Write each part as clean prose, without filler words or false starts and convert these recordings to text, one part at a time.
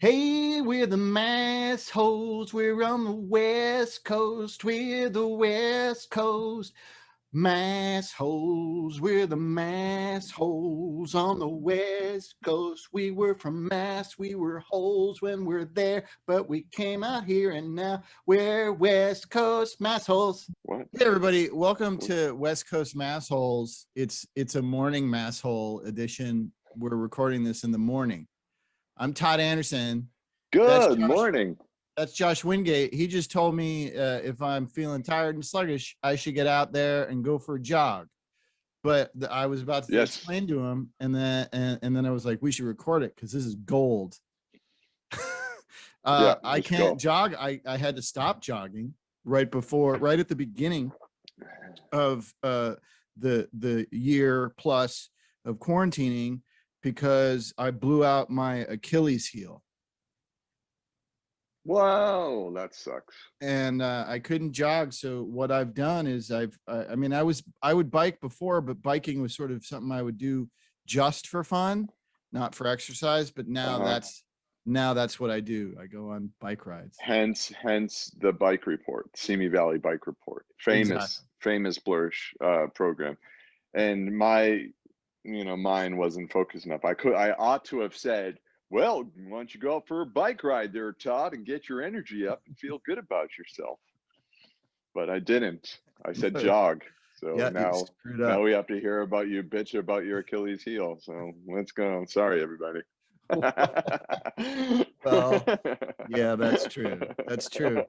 Hey, we're the Massholes. We're on the West Coast. We're the West Coast Massholes. We're the Massholes on the West Coast. We were from Mass. We were holes when we're there, but we came out here and now we're West Coast Massholes. What? Hey, everybody. Welcome to West Coast Massholes. It's a morning Masshole edition. We're recording this in the morning. I'm Todd Anderson. Good morning. That's Josh Wingate. He just told me if I'm feeling tired and sluggish, I should get out there and go for a jog. But I was about to explain to him, and then I was like, we should record it because this is gold. I can't jog. I had to stop jogging right at the beginning of the year plus of quarantining, because I blew out my Achilles heel. Wow, that sucks. And I couldn't jog. So what I've done is I would bike before, but biking was sort of something I would do just for fun, not for exercise. But now that's what I do. I go on bike rides. Hence the bike report, Simi Valley Bike Report, famous Blursh program. And mine wasn't focused enough. I ought to have said, well, why don't you go out for a bike ride there, Todd, and get your energy up and feel good about yourself? But I didn't. I said jog. So yeah, now we have to hear about you bitch about your Achilles heel. So let's go. Sorry, everybody. Well, yeah, that's true. That's true.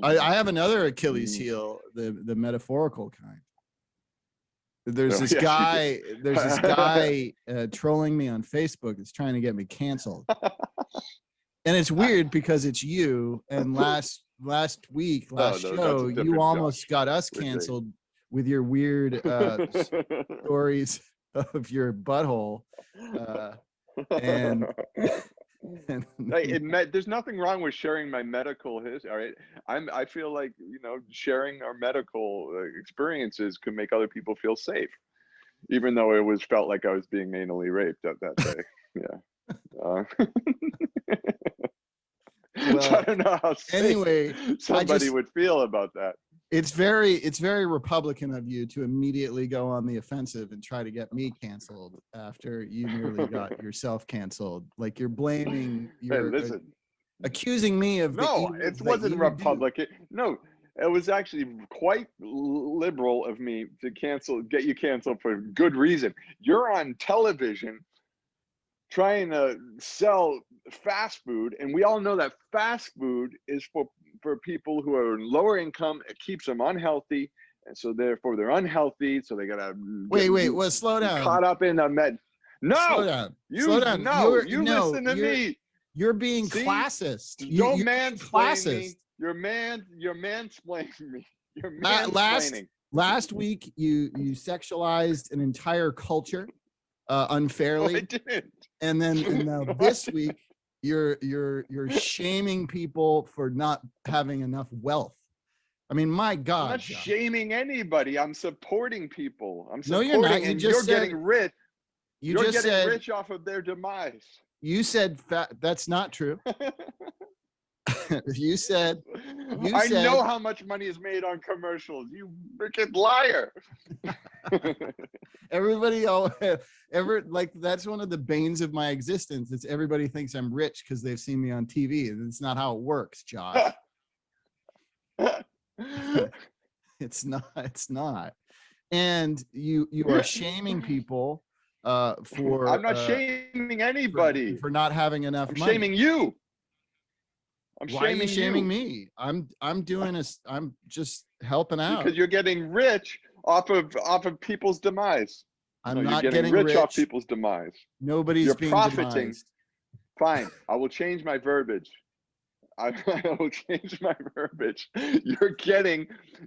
I have another Achilles heel, the metaphorical kind. There's this guy trolling me on Facebook that's trying to get me canceled. And it's weird because it's you. And last show, you almost got us canceled with your weird stories of your butthole. There's nothing wrong with sharing my medical history. All right, I feel like sharing our medical experiences could make other people feel safe, even though it felt like I was being anally raped that day. Yeah. Well, so I don't know how safe somebody would feel about that. It's very Republican of you to immediately go on the offensive and try to get me canceled after you nearly got yourself canceled. Like you're blaming, accusing me of it wasn't Republican. No, it was actually quite liberal of me to get you canceled for good reason. You're on television trying to sell fast food, and we all know that fast food is for people who are lower income. It keeps them unhealthy, and so therefore they're unhealthy, so they gotta well, slow down. Caught up in the med. No, slow down. Listen to me. You're being classist. Don't mansplain me. You're mansplaining me. You're mansplaining. Last week you sexualized an entire culture unfairly. No, I didn't. And now this week you're shaming people for not having enough wealth. I mean, my God. I'm not shaming anybody. I'm supporting people. No, you're not. You're getting rich. You're getting rich off of their demise. You said that's not true. You said I know how much money is made on commercials. You freaking liar. Everybody that's one of the banes of my existence. It's everybody thinks I'm rich because they've seen me on TV. And it's not how it works, Josh. It's not. And you are shaming people for I'm not shaming anybody for not having enough money. I'm shaming you. Why are you shaming me? I'm just helping out. Because you're getting rich off of people's demise. I'm not getting rich off people's demise. You're being profiting. Demised. Fine, I will change my verbiage. I will change my verbiage.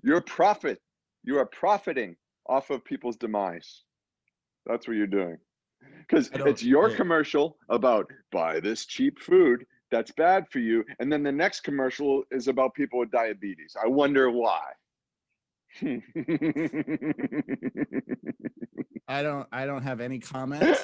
You're profit. You are profiting off of people's demise. That's what you're doing. Because it's your commercial about buy this cheap food that's bad for you, and then the next commercial is about people with diabetes. I wonder why. I don't have any comment.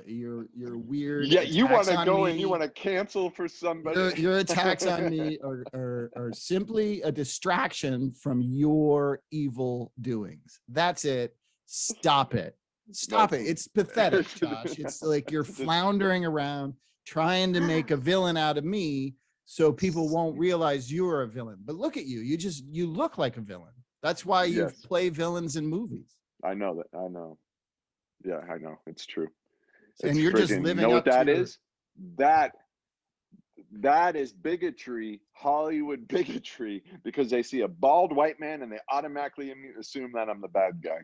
Your weird Yeah, you want attacks to on go me, and you want to cancel for somebody. your attacks on me are simply a distraction from your evil doings. That's it. Stop it. Stop it. It's pathetic, Josh. It's like you're floundering around trying to make a villain out of me so people won't realize you're a villain. But look at you. You look like a villain. That's why you play villains in movies. I know that. I know. Yeah, I know. It's true. And It's you're just friggin', living you know up what that to your... is? That is bigotry, Hollywood bigotry, because they see a bald white man and they automatically assume that I'm the bad guy.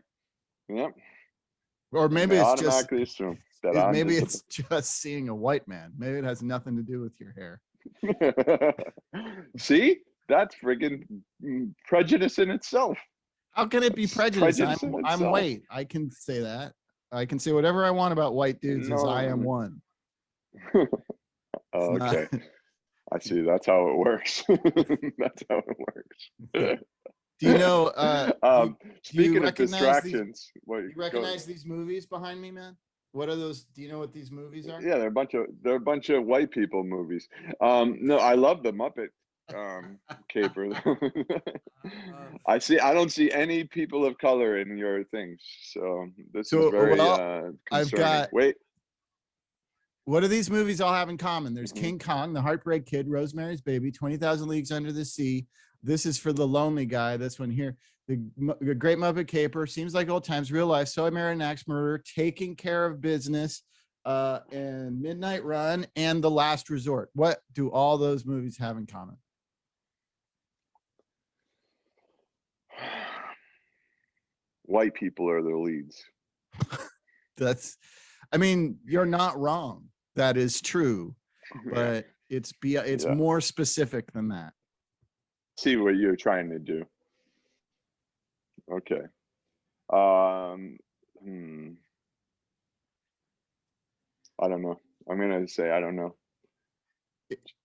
Yep. Or maybe it's just assume that I'm maybe it's just seeing a white man. Maybe it has nothing to do with your hair. See, that's friggin' prejudice in itself. How can it be prejudice? I'm white. I can say that. I can say whatever I want about white dudes as I am one. Okay. I see. That's how it works. That's how it works. Do you know? Speaking of distractions, you recognize these movies behind me, man? What are those? Do you know what these movies are? Yeah, they're a bunch of white people movies. No, I love the Muppet caper. I don't see any people of color in your things, so this is very concerning. I've got... What do these movies all have in common? There's King Kong, The Heartbreak Kid, Rosemary's Baby, 20,000 Leagues Under the Sea. This is for the lonely guy. This one here, the Great Muppet Caper, Seems Like Old Times, Real Life, So I Married an Axe Murderer, Taking Care of Business, and Midnight Run, and The Last Resort. What do all those movies have in common? White people are the leads. I mean, you're not wrong. That is true, but it's more specific than that. See what you're trying to do. Okay. I don't know. I'm gonna say I don't know.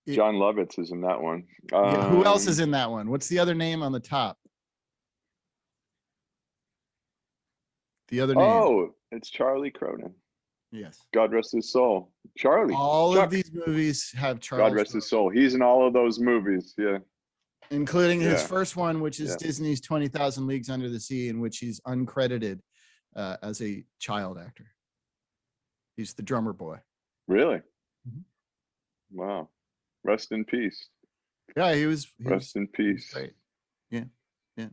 John Lovitz is in that one. Who else is in that one? What's the other name on the top? The other name. Oh, it's Charlie Cronin. Yes. God rest his soul. Charlie. All of these movies have Charles. God rest his soul. He's in all of those movies. Yeah. Including his first one, which is Disney's 20,000 Leagues Under the Sea, in which he's uncredited as a child actor. He's the drummer boy. Really? Wow. Rest in peace. Yeah, he was Rest in peace. Great. Yeah. Yeah.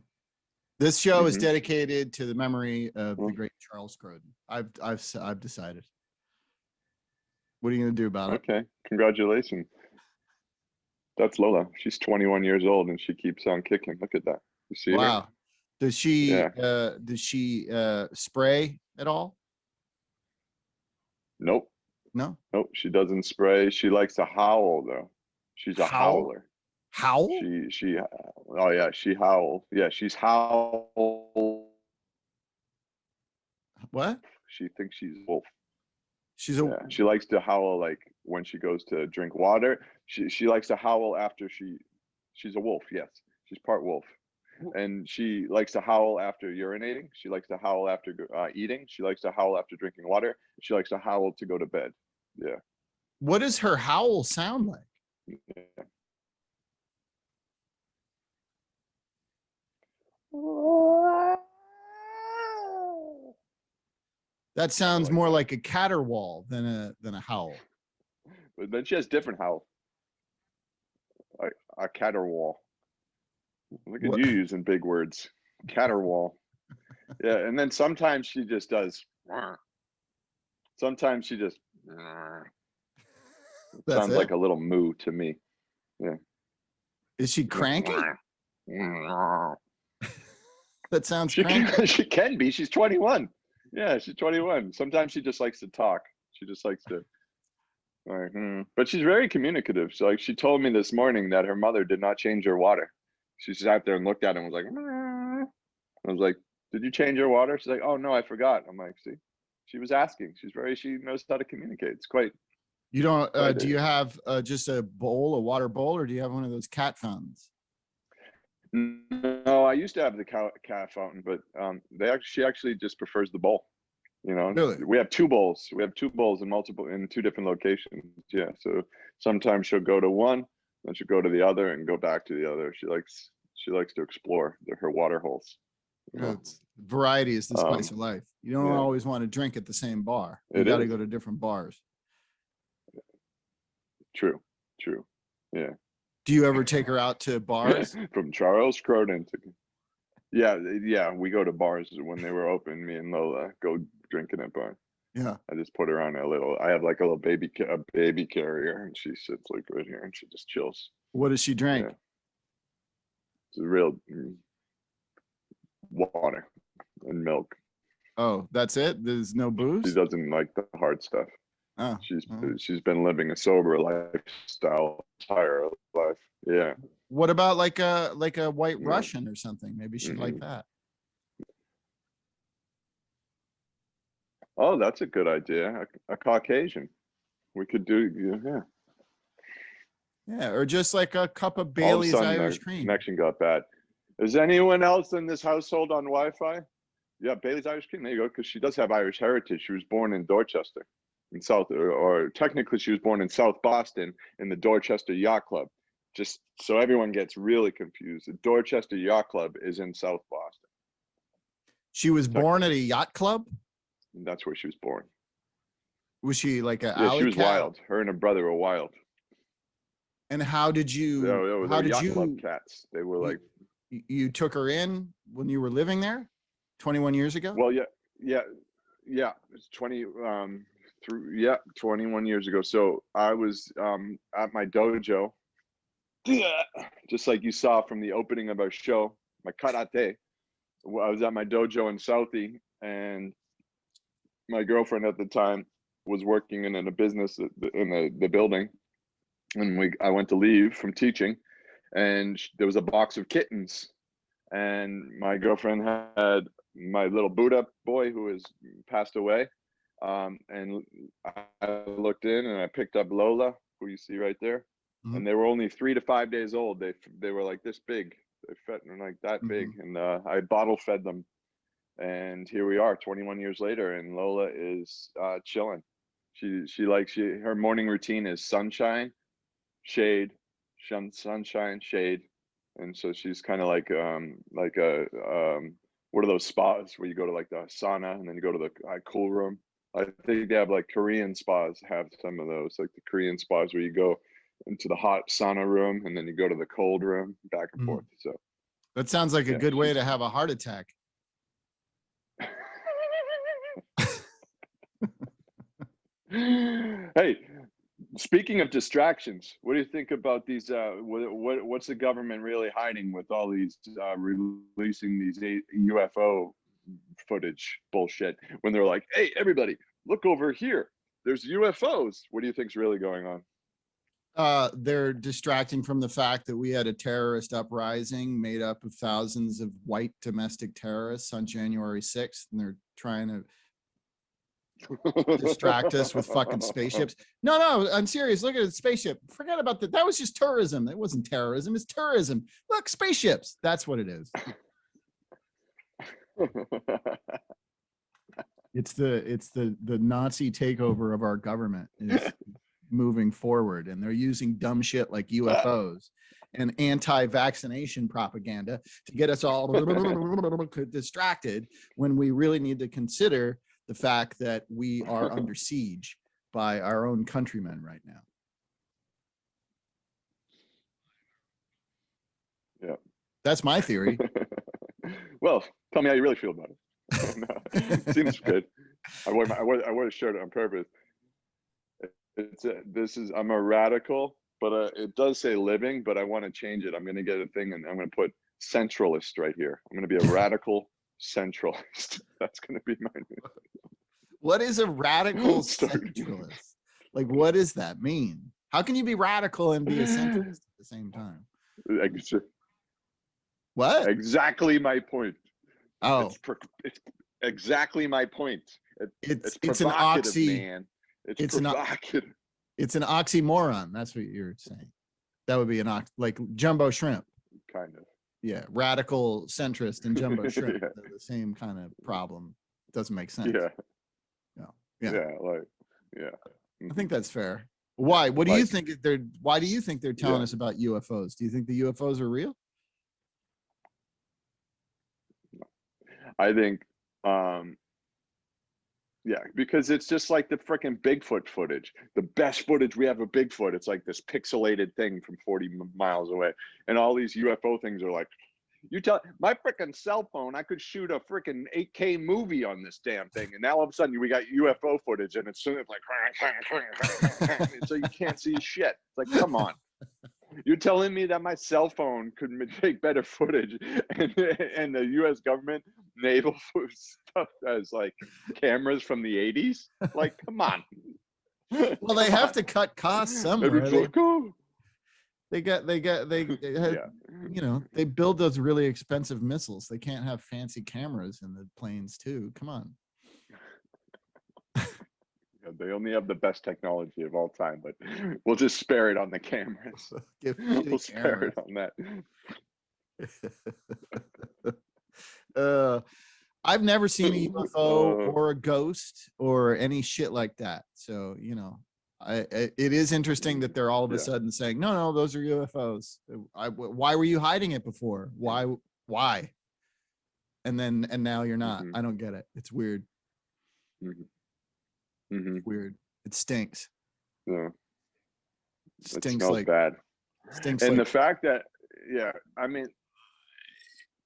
This show is dedicated to the memory of the great Charles Grodin. I've decided. What are you going to do about it? Okay. Congratulations. That's Lola. She's 21 years old and she keeps on kicking. Look at that. You see her? Wow. Does she spray at all? Nope. No? Nope. She doesn't spray. She likes to howl though. She's a howler. Howl? Oh yeah, she howls. Yeah, she's howl. What? She thinks she's a wolf. She likes to howl like when she goes to drink water. She likes to howl after she's a wolf. Yes, she's part wolf, and she likes to howl after urinating. She likes to howl after eating. She likes to howl after drinking water. She likes to howl to go to bed. Yeah. What does her howl sound like? Yeah. That sounds more like a caterwaul than a howl. But then she has different howls. Like a caterwaul. Look at you using big words. Caterwaul. Yeah, and then sometimes she just does. Sometimes she just. Sounds like a little moo to me. Yeah. Is she cranky? That sounds cranky. She can be. She's 21. Yeah, she's 21. Sometimes she just likes to talk. She just likes to. But she's very communicative. So like she told me this morning that her mother did not change her water. She sat there and looked at it and was like, I was like, did you change your water? She's like, oh no, I forgot. I'm like, see, she was asking. She knows how to communicate. It's quite. You don't, do you have just a water bowl, or do you have one of those cat fountains? No, I used to have the cat fountain, but she actually just prefers the bowl. You know, Really? we have 2 bowls. We have 2 bowls in 2 different locations. Yeah. So sometimes she'll go to one, then she'll go to the other and go back to the other. She likes to explore her water holes. You know? Variety is the spice of life. You don't Yeah. always want to drink at the same bar. You It got to is. go to different bars. True. Yeah. Do you ever take her out to bars? From Charles Cronin to yeah, we go to bars when they were open. Me and Lola go drinking at bars. Yeah. I just put her on I have like a little baby carrier, and she sits like right here, and she just chills. What does she drink? Yeah. It's a real water and milk. Oh, that's it? There's no booze? She doesn't like the hard stuff. Oh. She's been living a sober lifestyle entire life. Yeah. What about like a white Russian or something? Maybe she'd like that. Oh, that's a good idea. A Caucasian. We could do, yeah. Yeah, or just like a cup of Bailey's Irish cream. Connection got bad. Is anyone else in this household on Wi-Fi? Yeah, Bailey's Irish cream. There you go. Because she does have Irish heritage. She was born in Dorchester, in South, or technically she was born in South Boston in the Dorchester Yacht Club. Just so everyone gets really confused, the Dorchester Yacht Club is in South Boston. She was born at a yacht club? And that's where she was born. Was she like a Yeah, she was cat? wild. Her and her brother were wild. And how did you? They were yacht club cats. They were like. You took her in when you were living there, 21 years ago. Well, yeah. It's 21 years ago. So I was at my dojo, just like you saw from the opening of our show, my karate. I was at my dojo in Southie, and my girlfriend at the time was working in a business in the building, and I went to leave from teaching, and there was a box of kittens, and my girlfriend had my little Buddha boy who has passed away, and I looked in and I picked up Lola, who you see right there, and they were only 3 to 5 days old. They were like this big. They fed them like that big, and I bottle fed them. And here we are 21 years later, and Lola is chilling. Her morning routine is sunshine, shade, sunshine, shade. And so she's kind of like what are those spas where you go to like the sauna and then you go to the cool room? I think they have like Korean spas have some of those, like the Korean spas where you go into the hot sauna room and then you go to the cold room, back and forth. So that sounds like a good way to have a heart attack. Hey, speaking of distractions, what do you think about these? What's the government really hiding with all these releasing these UFO footage bullshit? When they're like, "Hey, everybody, look over here. There's UFOs." What do you think's really going on? They're distracting from the fact that we had a terrorist uprising made up of thousands of white domestic terrorists on January 6th, and they're trying to distract us with fucking spaceships. No, I'm serious. Look at the spaceship. Forget about that. That was just tourism. It wasn't terrorism. It's tourism. Look, spaceships. That's what it is. It's the Nazi takeover of our government is moving forward, and they're using dumb shit like UFOs and anti-vaccination propaganda to get us all distracted when we really need to consider the fact that we are under siege by our own countrymen right now. Yeah. That's my theory. Well, tell me how you really feel about it. No, seems good. I wore a shirt on purpose. I'm a radical, but it does say living, but I want to change it. I'm going to get a thing and I'm going to put centralist right here. I'm going to be a radical centralist. That's going to be my name. What is a radical centralist? Like, what does that mean? How can you be radical and be a centralist at the same time? What? Exactly my point. Oh, it's exactly my point. It's an oxy, man. It's provocative. It's an oxymoron. That's what you're saying. That would be like jumbo shrimp. Kind of. Yeah, radical centrist and jumbo shrimp. Yeah. The same kind of problem. Doesn't make sense. Yeah. Yeah, like, yeah. I think that's fair. Why? What do you think why do you think they're telling us about UFOs? Do you think the UFOs are real? I think, yeah, because it's just like the freaking Bigfoot footage. The best footage we have of Bigfoot, it's like this pixelated thing from 40 miles away. And all these UFO things are like, you tell my freaking cell phone, I could shoot a freaking 8K movie on this damn thing. And now all of a sudden we got UFO footage and it's like, so you can't see shit. It's like, come on. You're telling me that my cell phone could make better footage and the US government naval stuff as like cameras from the 80s? Like, come on. Well, they have to cut costs somewhere. They you know, they build those really expensive missiles. They can't have fancy cameras in the planes too. Come on. They only have the best technology of all time, but we'll just spare it on the cameras. We'll spare it on that. I've never seen a UFO or a ghost or any shit like that. So, you know, it is interesting that they're all of a sudden saying, no, those are UFOs. Why were you hiding it before? Why? And now you're not. I don't get it. It's weird. Weird. It stinks. Yeah. It stinks, it smells bad. Stinks and like, the fact that, I mean, it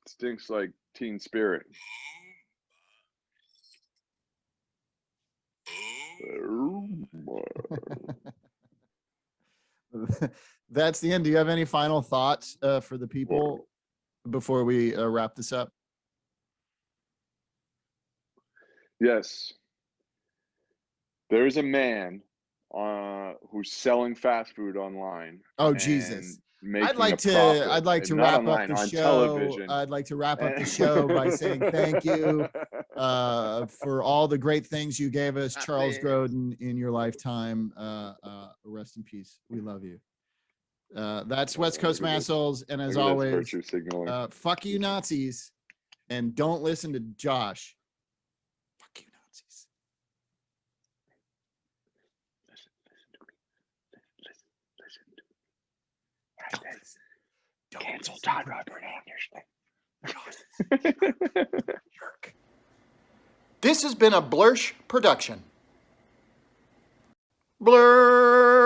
stinks like Teen Spirit. That's the end. Do you have any final thoughts for the people before we wrap this up? Yes. There's a man who's selling fast food online. Oh, Jesus. I'd like to wrap up the show. I'd like to wrap up the show by saying thank you for all the great things you gave us, Charles Grodin, in your lifetime. Rest in peace. We love you. That's West Coast Massholes, and as always, fuck you Nazis, and don't listen to Josh. Fuck you Nazis. Don't cancel Todd Robert Anderson. Jerk. This has been a Blursh production. Blur.